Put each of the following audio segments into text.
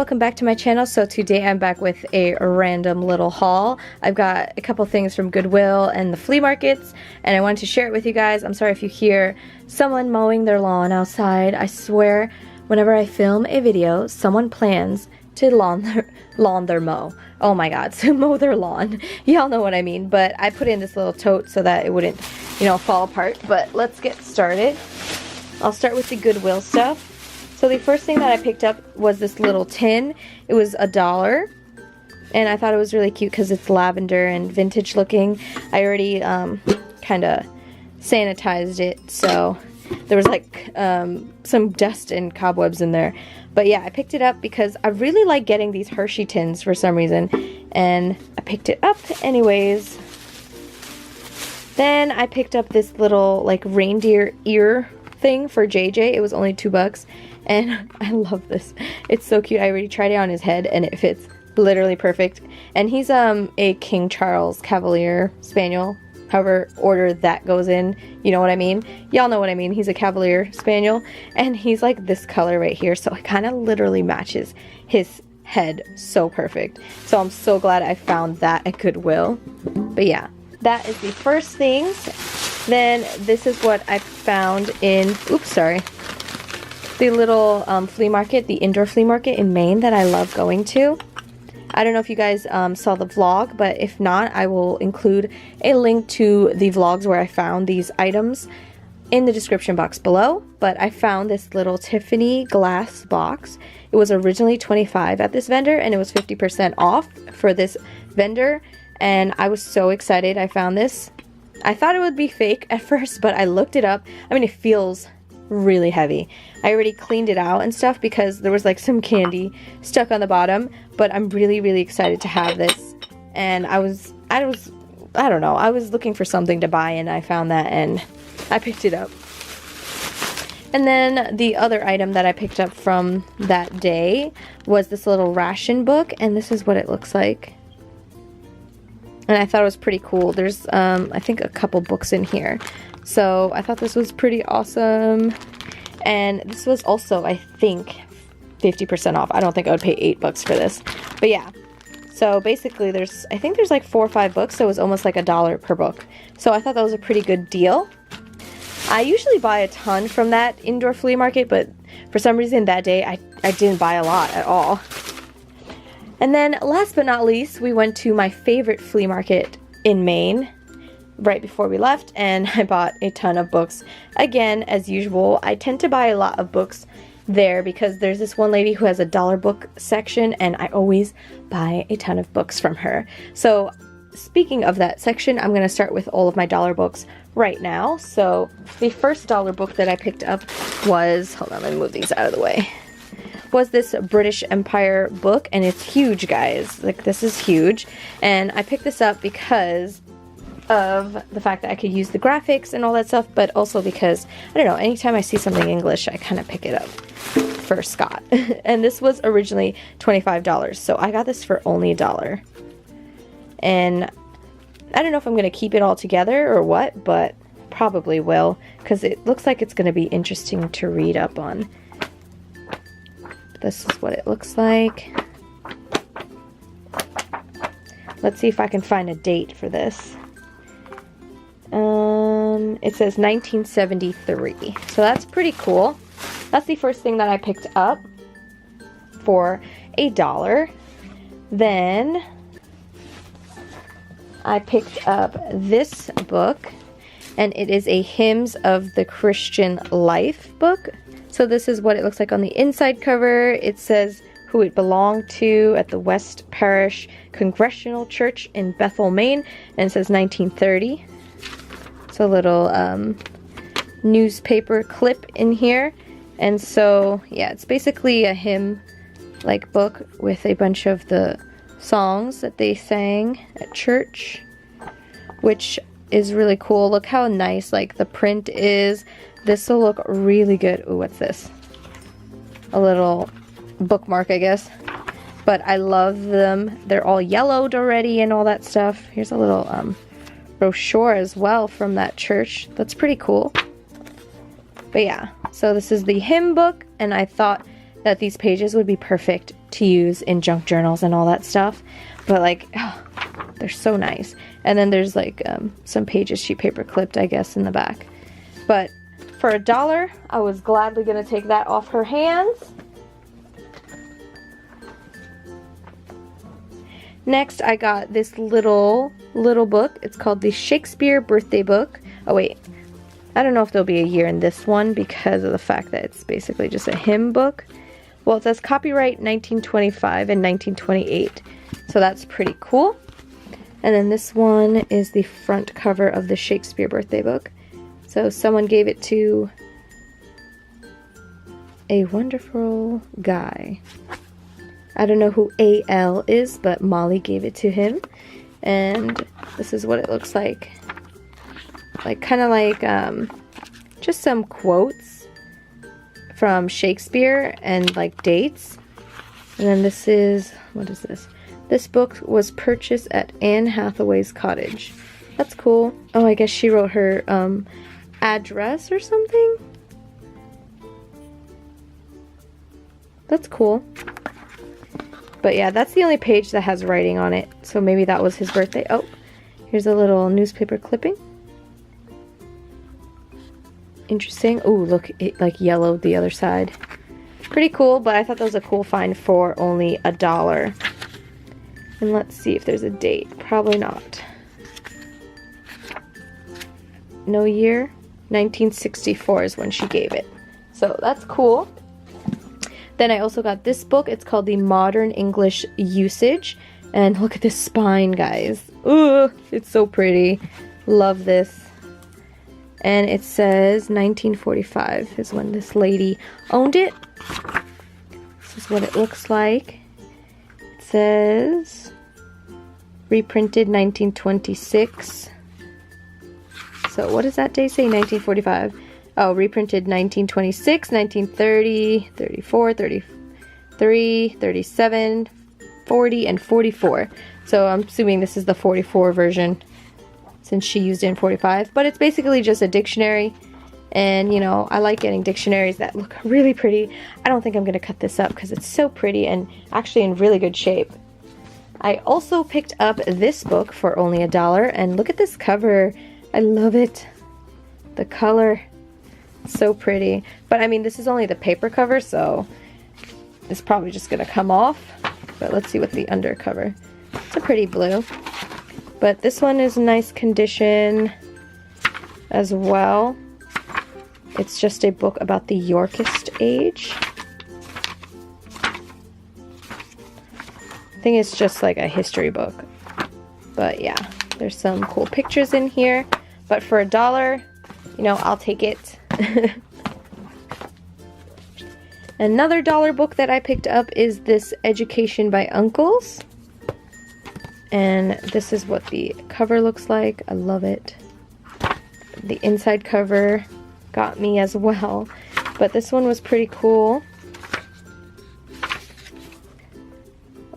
welcome back to my channel. So today I'm back with a random little haul. I've got a couple things from Goodwill and the flea markets, and I wanted to share it with you guys. I'm sorry if you hear someone mowing their lawn outside. I swear, whenever I film a video, someone plans to lawn their mow. Oh my god, so mow their lawn. Y'all know what I mean, but I put in this little tote so that it wouldn't, you know, fall apart. But let's get started. I'll start with the Goodwill stuff. So the first thing that I picked up was this little tin. It was $1, and I thought it was really cute because it's lavender and vintage looking. I already kind of sanitized it, so there was like some dust and cobwebs in there. But yeah, I picked it up because I really like getting these Hershey tins for some reason, and I picked it up anyways. Then I picked up this little like reindeer ear thing for JJ. It was only $2. And I love this. It's so cute. I already tried it on his head and it fits literally perfect. And he's a King Charles Cavalier Spaniel. However order that goes in, you know what I mean? Y'all know what I mean. He's a Cavalier Spaniel. And he's like this color right here. So it kind of literally matches his head so perfect. So I'm so glad I found that at Goodwill. But yeah, that is the first things. Then this is what I found in, the little flea market, the indoor flea market in Maine that I love going to. I don't know if you guys saw the vlog, but if not, I will include a link to the vlogs where I found these items in the description box below. But I found this little Tiffany glass box. It was originally $25 at this vendor, and it was 50% off for this vendor, and I was so excited I found this. I thought it would be fake at first, but I looked it up. I mean, it feels really heavy. I already cleaned it out and stuff because there was like some candy stuck on the bottom, but I'm really excited to have this. And I don't know, I was looking for something to buy and I found that and I picked it up. And then the other item that I picked up from that day was this little ration book, and this is what it looks like. And I thought it was pretty cool. There's I think a couple books in here. So I thought this was pretty awesome. And this was also, I think, 50% off. I don't think I would pay $8 for this. But yeah. So basically I think there's like 4 or 5 books, so it was almost like $1 per book. So I thought that was a pretty good deal. I usually buy a ton from that indoor flea market, but for some reason that day I didn't buy a lot at all. And then last but not least, we went to my favorite flea market in Maine right before we left, and I bought a ton of books. Again, as usual, I tend to buy a lot of books there because there's this one lady who has a dollar book section, and I always buy a ton of books from her. So speaking of that section, I'm going to start with all of my dollar books right now. So the first dollar book that I picked up was, hold on, let me move these out of the way, was this British Empire book, and it's huge, guys. Like, this is huge. And I picked this up because of the fact that I could use the graphics and all that stuff, but also because, I don't know, anytime I see something English, I kind of pick it up for Scott. And this was originally $25, so I got this for only $1. And I don't know if I'm going to keep it all together or what, but probably will, because it looks like it's going to be interesting to read up on. This is what it looks like. Let's see if I can find a date for this. It says 1973, so that's pretty cool. That's the first thing that I picked up for $1. Then I picked up this book, and it is a Hymns of the Christian Life book. So this is what it looks like on the inside cover. It says who it belonged to at the West Parish Congregational Church in Bethel, Maine, and it says 1930. So a little newspaper clip in here. And so, yeah, it's basically a hymn-like book with a bunch of the songs that they sang at church, which is really cool. Look how nice, like, the print is. This will look really good. Ooh, what's this? A little bookmark, I guess. But I love them. They're all yellowed already and all that stuff. Here's a little brochure as well from that church. That's pretty cool. But yeah, so this is the hymn book, and I thought that these pages would be perfect to use in junk journals and all that stuff. But like, oh, they're so nice. And then there's like some pages she paper clipped, I guess, in the back. But for $1, I was gladly gonna take that off her hands. Next, I got this little book. It's called the Shakespeare Birthday Book. Oh wait, I don't know if there'll be a year in this one because of the fact that it's basically just a hymn book. Well, it says copyright 1925 and 1928, so that's pretty cool. And then this one is the front cover of the Shakespeare Birthday Book. So someone gave it to a wonderful guy. I don't know who A.L. is, but Molly gave it to him. And this is what it looks like. Like, kind of like just some quotes from Shakespeare and like dates. And then this is, what is this? This book was purchased at Anne Hathaway's cottage. That's cool. Oh, I guess she wrote her address or something? That's cool. But yeah, that's the only page that has writing on it. So maybe that was his birthday. Oh, here's a little newspaper clipping. Interesting. Oh, look, it like yellowed the other side. Pretty cool, but I thought that was a cool find for only $1. And let's see if there's a date. Probably not. No year. 1964 is when she gave it. So that's cool. Then I also got this book. It's called The Modern English Usage. And look at this spine, guys. Ooh, it's so pretty. Love this. And it says 1945 is when this lady owned it. This is what it looks like. It says reprinted 1926. So what does that day say? 1945. Oh, reprinted 1926, 1930, 34, 33, 37, 40, and 44. So I'm assuming this is the 44 version since she used it in 45. But it's basically just a dictionary. And, you know, I like getting dictionaries that look really pretty. I don't think I'm going to cut this up because it's so pretty and actually in really good shape. I also picked up this book for only $1. And look at this cover. I love it. The color. So pretty. But I mean, this is only the paper cover, so it's probably just gonna come off. But let's see what the undercover. It's a pretty blue. But this one is nice condition as well. It's just a book about the Yorkist age. I think it's just like a history book. But yeah, there's some cool pictures in here. But for $1, you know, I'll take it. Another $1 book that I picked up is this Education by Uncles. And this is what the cover looks like. I love it. The inside cover got me as well. But this one was pretty cool.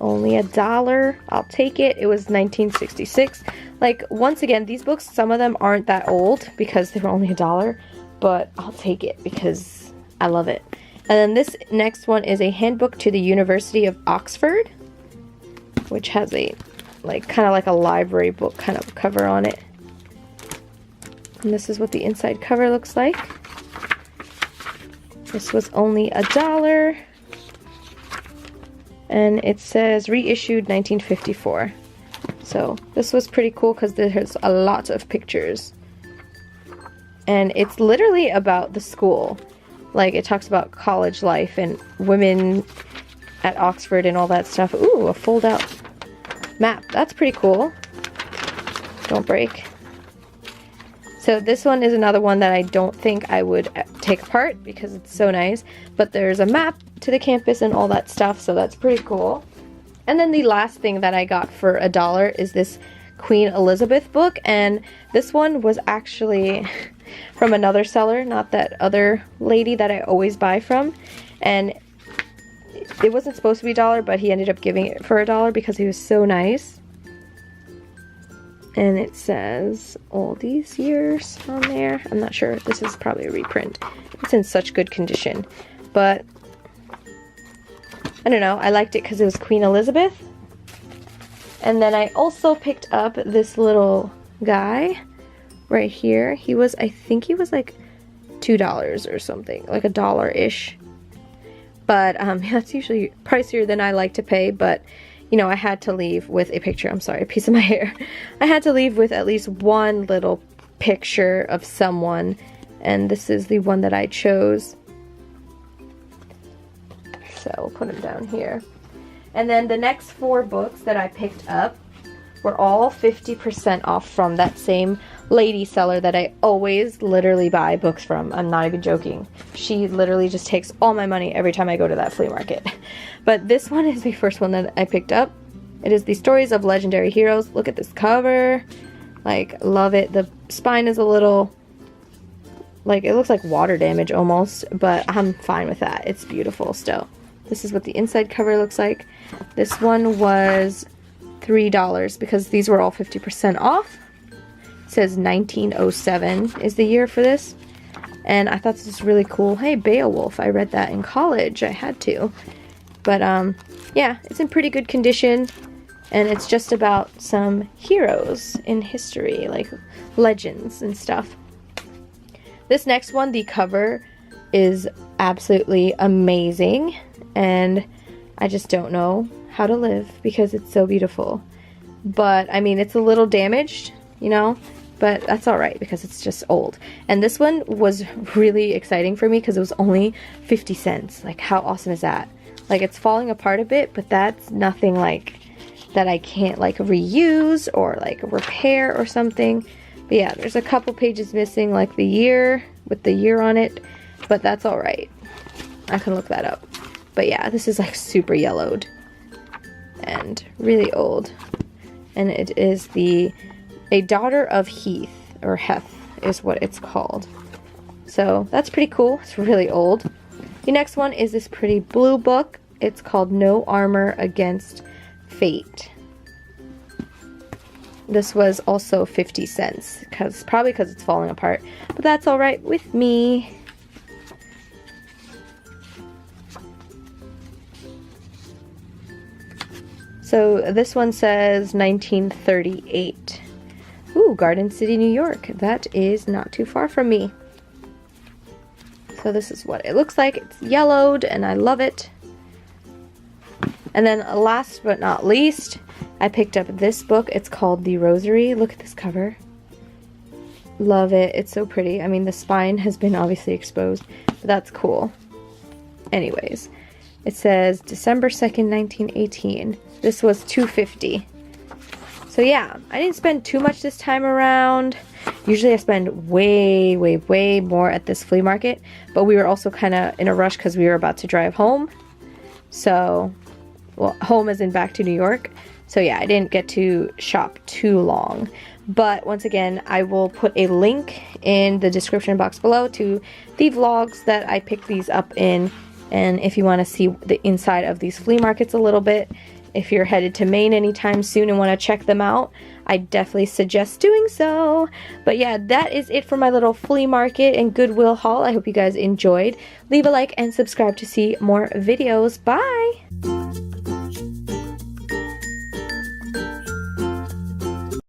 Only $1. I'll take it. It was 1966. Like, once again, these books, some of them aren't that old because they were only $1. But I'll take it because I love it. And then this next one is a handbook to the University of Oxford, which has a like kind of like a library book kind of cover on it. And this is what the inside cover looks like. This was only $1. And it says reissued 1954. So this was pretty cool because there's a lot of pictures. And it's literally about the school. Like, it talks about college life and women at Oxford and all that stuff. Ooh, a fold-out map. That's pretty cool. Don't break. So this one is another one that I don't think I would take apart because it's so nice. But there's a map to the campus and all that stuff, so that's pretty cool. And then the last thing that I got for $1 is this Queen Elizabeth book. And this one was actually from another seller, not that other lady that I always buy from. And it wasn't supposed to be $1, but he ended up giving it for $1 because he was so nice. And it says all these years on there. I'm not sure. This is probably a reprint. It's in such good condition. But I don't know, I liked it because it was Queen Elizabeth. And then I also picked up this little guy right here. He was, I think he was like $2 or something, like $1-ish. But that's usually pricier than I like to pay, but you know, I had to leave with a picture. I'm sorry, a piece of my hair. I had to leave with at least one little picture of someone, and this is the one that I chose. So we'll put him down here. And then the next 4 books that I picked up were all 50% off from that same lady seller that I always literally buy books from. I'm not even joking. She literally just takes all my money every time I go to that flea market. But this one is the first one that I picked up. It is the Stories of Legendary Heroes. Look at this cover. Like, love it. The spine is a little, like, it looks like water damage almost, but I'm fine with that. It's beautiful still. This is what the inside cover looks like. This one was $3 because these were all 50% off. It says 1907 is the year for this. And I thought this was really cool. Hey, Beowulf. I read that in college. I had to. But, yeah, it's in pretty good condition. And it's just about some heroes in history, like legends and stuff. This next one, the cover is absolutely amazing. And I just don't know how to live because it's so beautiful. But, I mean, it's a little damaged, you know, but that's alright because it's just old. And this one was really exciting for me because it was only 50 cents. Like, how awesome is that? Like, it's falling apart a bit, but that's nothing like that I can't like reuse or like repair or something. But yeah, there's a couple pages missing, like the year with the year on it, but that's alright. I can look that up. But yeah, this is like super yellowed and really old. And it is A Daughter of Heath, or Heth is what it's called. So that's pretty cool. It's really old. The next one is this pretty blue book. It's called No Armor Against Fate. This was also 50 cents, probably because it's falling apart, but that's alright with me. So this one says 1938. Ooh, Garden City, New York. That is not too far from me. So this is what it looks like. It's yellowed and I love it. And then last but not least, I picked up this book. It's called The Rosary. Look at this cover. Love it. It's so pretty. I mean, the spine has been obviously exposed, but that's cool. Anyways, it says December 2nd, 1918. This was $2.50. So yeah, I didn't spend too much this time around. Usually I spend way, way, way more at this flea market, but we were also kind of in a rush because we were about to drive home. So, well, home as in back to New York. So yeah, I didn't get to shop too long. But once again, I will put a link in the description box below to the vlogs that I picked these up in. And if you want to see the inside of these flea markets a little bit, if you're headed to Maine anytime soon and want to check them out, I definitely suggest doing so. But yeah, that is it for my little flea market and Goodwill haul. I hope you guys enjoyed. Leave a like and subscribe to see more videos. Bye!